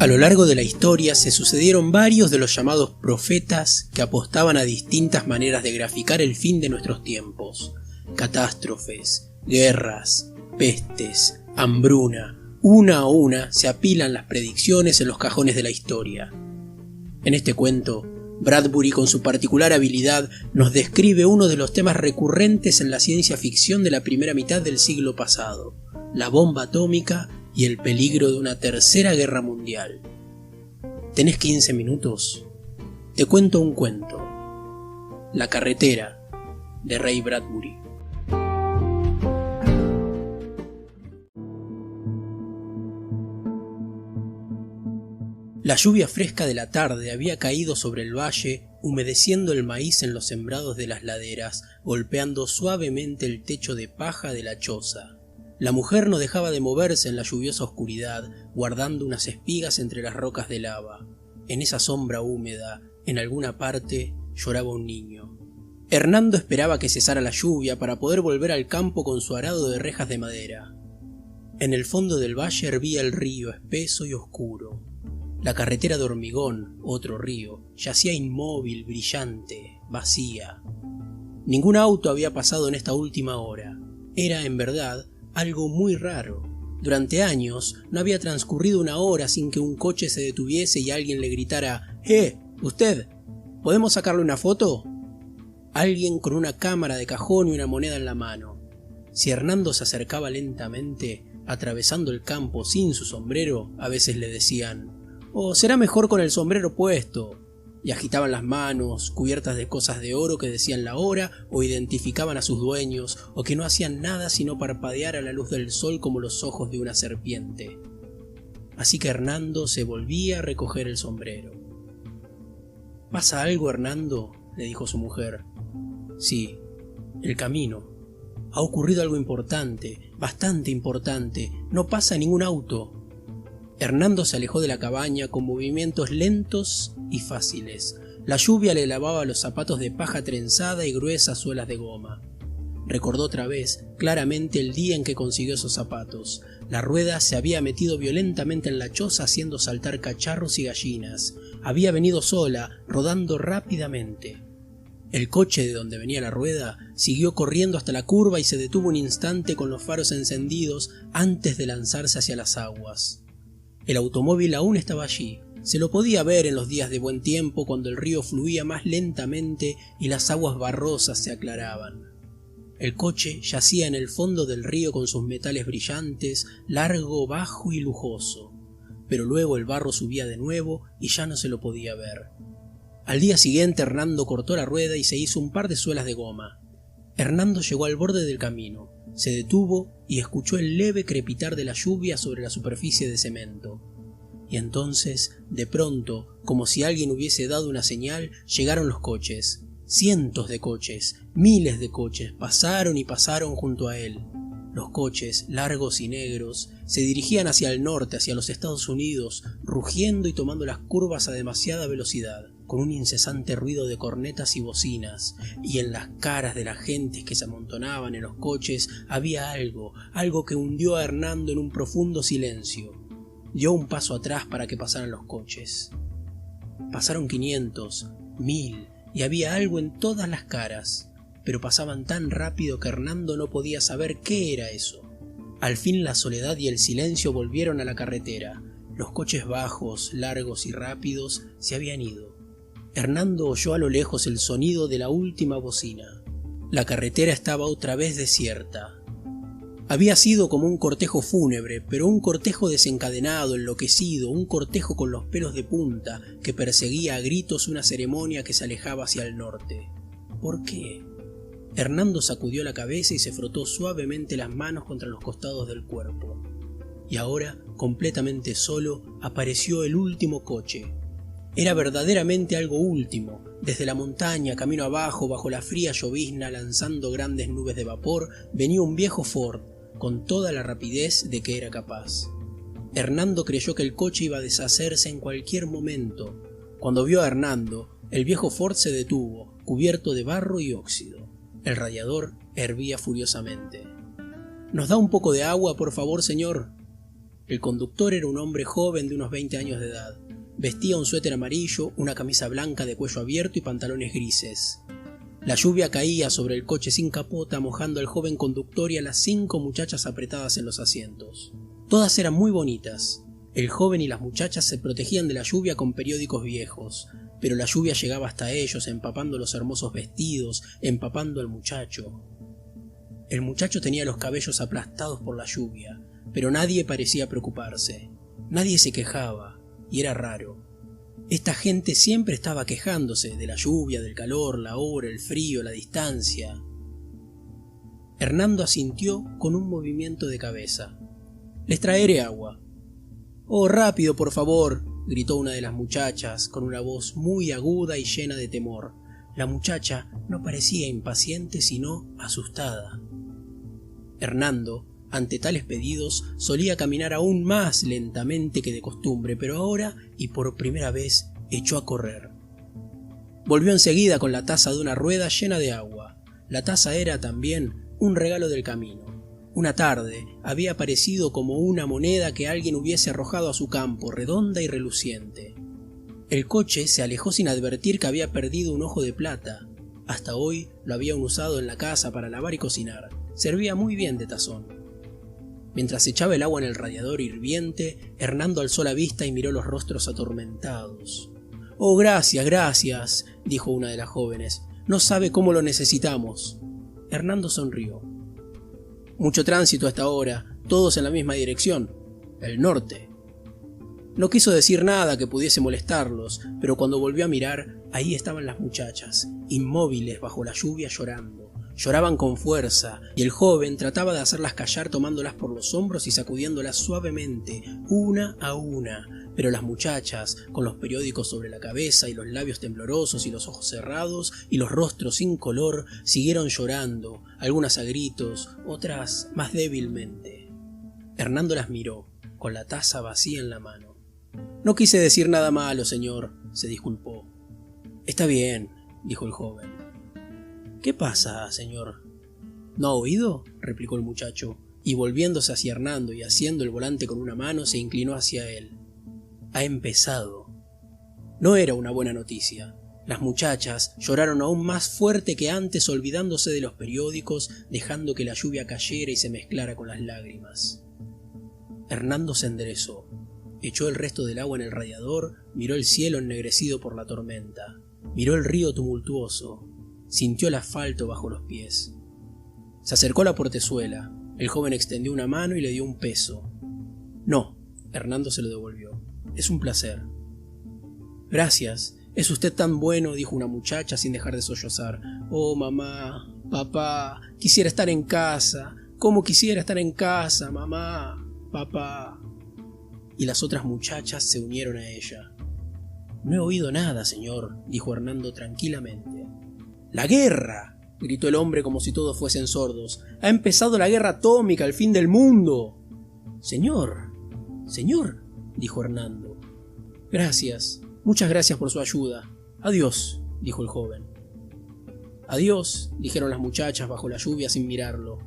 A lo largo de la historia se sucedieron varios de los llamados profetas que apostaban a distintas maneras de graficar el fin de nuestros tiempos. Catástrofes, guerras, pestes, hambruna, una a una se apilan las predicciones en los cajones de la historia. En este cuento, Bradbury, con su particular habilidad, nos describe uno de los temas recurrentes en la ciencia ficción de la primera mitad del siglo pasado: la bomba atómica y el peligro de una tercera guerra mundial. ¿Tenés 15 minutos? Te cuento un cuento. La carretera, de Ray Bradbury. La lluvia fresca de la tarde había caído sobre el valle, humedeciendo el maíz en los sembrados de las laderas, golpeando suavemente el techo de paja de la choza. La mujer no dejaba de moverse en la lluviosa oscuridad, guardando unas espigas entre las rocas de lava. En esa sombra húmeda, en alguna parte, lloraba un niño. Hernando esperaba que cesara la lluvia para poder volver al campo con su arado de rejas de madera. En el fondo del valle hervía el río, espeso y oscuro. La carretera de hormigón, otro río, yacía inmóvil, brillante, vacía. Ningún auto había pasado en esta última hora. Era, en verdad, algo muy raro. Durante años no había transcurrido una hora sin que un coche se detuviese y alguien le gritara: ¿Usted? ¿Podemos sacarle una foto? Alguien con una cámara de cajón y una moneda en la mano. Si Hernando se acercaba lentamente, atravesando el campo sin su sombrero, a veces le decían: «Oh, será mejor con el sombrero puesto», y agitaban las manos, cubiertas de cosas de oro que decían la hora o identificaban a sus dueños, o que no hacían nada sino parpadear a la luz del sol como los ojos de una serpiente. Así que Hernando se volvía a recoger el sombrero. «¿Pasa algo, Hernando?», le dijo su mujer. «Sí, el camino. Ha ocurrido algo importante, bastante importante. No pasa ningún auto». Hernando se alejó de la cabaña con movimientos lentos y fáciles. La lluvia le lavaba los zapatos de paja trenzada y gruesas suelas de goma. Recordó otra vez claramente el día en que consiguió esos zapatos. La rueda se había metido violentamente en la choza haciendo saltar cacharros y gallinas. Había venido sola, rodando rápidamente. El coche de donde venía la rueda siguió corriendo hasta la curva y se detuvo un instante con los faros encendidos antes de lanzarse hacia las aguas. El automóvil aún estaba allí. Se lo podía ver en los días de buen tiempo, cuando el río fluía más lentamente y las aguas barrosas se aclaraban. El coche yacía en el fondo del río con sus metales brillantes, largo, bajo y lujoso. Pero luego el barro subía de nuevo y ya no se lo podía ver. Al día siguiente Hernando cortó la rueda y se hizo un par de suelas de goma. Hernando llegó al borde del camino. Se detuvo y escuchó el leve crepitar de la lluvia sobre la superficie de cemento. Y entonces, de pronto, como si alguien hubiese dado una señal, llegaron los coches. Cientos de coches, miles de coches, pasaron y pasaron junto a él. Los coches, largos y negros, se dirigían hacia el norte, hacia los Estados Unidos, rugiendo y tomando las curvas a demasiada velocidad, con un incesante ruido de cornetas y bocinas, y en las caras de las gentes que se amontonaban en los coches había algo que hundió a Hernando en un profundo silencio. Dio un paso atrás para que pasaran los coches. Pasaron 500, 1000, y había algo en todas las caras, pero pasaban tan rápido que Hernando no podía saber qué era eso. Al fin la soledad y el silencio volvieron a la carretera. Los coches bajos, largos y rápidos se habían ido. Hernando oyó a lo lejos el sonido de la última bocina. La carretera estaba otra vez desierta. Había sido como un cortejo fúnebre, pero un cortejo desencadenado, enloquecido, un cortejo con los pelos de punta, que perseguía a gritos una ceremonia que se alejaba hacia el norte. ¿Por qué? Hernando sacudió la cabeza y se frotó suavemente las manos contra los costados del cuerpo. Y ahora, completamente solo, apareció el último coche. Era verdaderamente algo último. Desde la montaña, camino abajo, bajo la fría llovizna, lanzando grandes nubes de vapor, venía un viejo Ford, con toda la rapidez de que era capaz. Hernando creyó que el coche iba a deshacerse en cualquier momento. Cuando vio a Hernando, el viejo Ford se detuvo, cubierto de barro y óxido. El radiador hervía furiosamente. «¿Nos da un poco de agua, por favor, señor?». El conductor era un hombre joven de unos 20 años de edad. Vestía un suéter amarillo, una camisa blanca de cuello abierto y pantalones grises. La lluvia caía sobre el coche sin capota, mojando al joven conductor y a las 5 muchachas apretadas en los asientos. Todas eran muy bonitas. El joven y las muchachas se protegían de la lluvia con periódicos viejos, pero la lluvia llegaba hasta ellos, empapando los hermosos vestidos, empapando al muchacho. El muchacho tenía los cabellos aplastados por la lluvia, pero nadie parecía preocuparse. Nadie se quejaba, y era raro. Esta gente siempre estaba quejándose de la lluvia, del calor, la hora, el frío, la distancia. Hernando asintió con un movimiento de cabeza. «Les traeré agua». «Oh, rápido, por favor», gritó una de las muchachas, con una voz muy aguda y llena de temor. La muchacha no parecía impaciente, sino asustada. Hernando, ante tales pedidos, solía caminar aún más lentamente que de costumbre, pero ahora, y por primera vez, echó a correr. Volvió enseguida con la taza de una rueda llena de agua. La taza era también un regalo del camino. Una tarde había aparecido como una moneda que alguien hubiese arrojado a su campo, redonda y reluciente. El coche se alejó sin advertir que había perdido un ojo de plata. Hasta hoy lo habían usado en la casa para lavar y cocinar. Servía muy bien de tazón. Mientras echaba el agua en el radiador hirviente, Hernando alzó la vista y miró los rostros atormentados. «Oh, gracias, gracias», dijo una de las jóvenes. «No sabe cómo lo necesitamos». Hernando sonrió. «Mucho tránsito hasta ahora, todos en la misma dirección, el norte». No quiso decir nada que pudiese molestarlos, pero cuando volvió a mirar, ahí estaban las muchachas, inmóviles bajo la lluvia llorando. Lloraban con fuerza, y el joven trataba de hacerlas callar tomándolas por los hombros y sacudiéndolas suavemente, una a una, pero las muchachas, con los periódicos sobre la cabeza y los labios temblorosos y los ojos cerrados y los rostros sin color, siguieron llorando, algunas a gritos, otras más débilmente. Hernando las miró, con la taza vacía en la mano. «No quise decir nada malo, señor», se disculpó. «Está bien», dijo el joven. «¿Qué pasa, señor?» «¿No ha oído?», replicó el muchacho, y volviéndose hacia Hernando y haciendo el volante con una mano, se inclinó hacia él. «Ha empezado». No era una buena noticia. Las muchachas lloraron aún más fuerte que antes, olvidándose de los periódicos, dejando que la lluvia cayera y se mezclara con las lágrimas. Hernando se enderezó, echó el resto del agua en el radiador, miró el cielo ennegrecido por la tormenta, miró el río tumultuoso, sintió el asfalto bajo los pies. Se acercó a la portezuela. El joven extendió una mano y le dio un peso. «No», Hernando se lo devolvió. «Es un placer». «Gracias. Es usted tan bueno», dijo una muchacha sin dejar de sollozar. «Oh, mamá, papá, quisiera estar en casa. ¿Cómo quisiera estar en casa, mamá, papá?» Y las otras muchachas se unieron a ella. «No he oído nada, señor», dijo Hernando tranquilamente. «¡La guerra!», gritó el hombre como si todos fuesen sordos. «¡Ha empezado la guerra atómica, el fin del mundo!» «Señor, señor», dijo Hernando. «Gracias, muchas gracias por su ayuda. Adiós», dijo el joven. «Adiós», dijeron las muchachas bajo la lluvia sin mirarlo.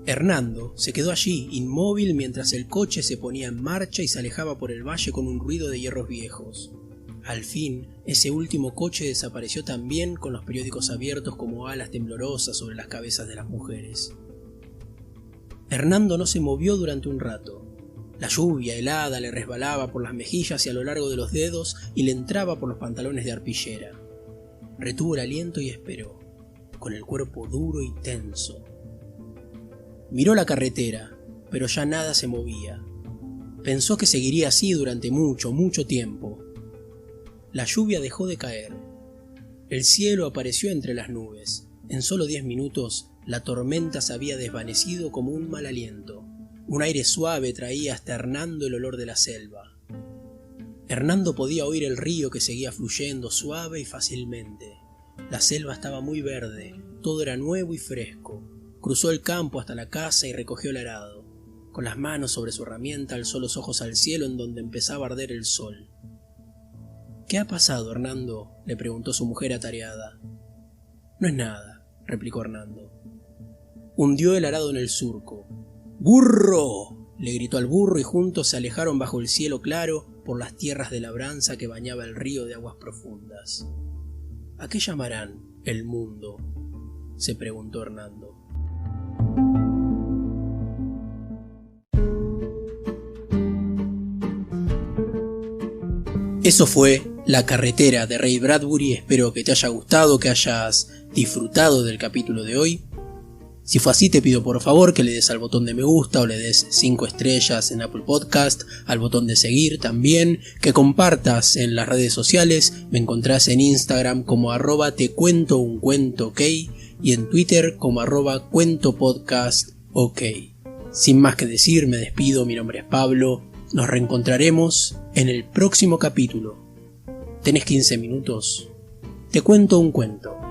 Hernando se quedó allí, inmóvil, mientras el coche se ponía en marcha y se alejaba por el valle con un ruido de hierros viejos. Al fin, ese último coche desapareció también, con los periódicos abiertos como alas temblorosas sobre las cabezas de las mujeres. Hernando no se movió durante un rato. La lluvia helada le resbalaba por las mejillas y a lo largo de los dedos y le entraba por los pantalones de arpillera. Retuvo el aliento y esperó, con el cuerpo duro y tenso. Miró la carretera, pero ya nada se movía. Pensó que seguiría así durante mucho, mucho tiempo. La lluvia dejó de caer. El cielo apareció entre las nubes. En solo 10 minutos, la tormenta se había desvanecido como un mal aliento. Un aire suave traía hasta Hernando el olor de la selva. Hernando podía oír el río que seguía fluyendo suave y fácilmente. La selva estaba muy verde, todo era nuevo y fresco. Cruzó el campo hasta la casa y recogió el arado. Con las manos sobre su herramienta alzó los ojos al cielo en donde empezaba a arder el sol. «¿Qué ha pasado, Hernando?», le preguntó su mujer atareada. «No es nada», replicó Hernando. Hundió el arado en el surco. «¡Burro!», le gritó al burro y juntos se alejaron bajo el cielo claro por las tierras de labranza que bañaba el río de aguas profundas. ¿A qué llamarán el mundo?, se preguntó Hernando. Eso fue La carretera de Ray Bradbury. Espero que te haya gustado, que hayas disfrutado del capítulo de hoy. Si fue así, te pido por favor que le des al botón de me gusta o le des 5 estrellas en Apple Podcast, al botón de seguir también, que compartas en las redes sociales. Me encontrás en Instagram como @tecuentouncuento.ok y en Twitter como @cuentopodcast.ok. Sin más que decir, me despido. Mi nombre es Pablo. Nos reencontraremos en el próximo capítulo. ¿Tenés 15 minutos? Te cuento un cuento.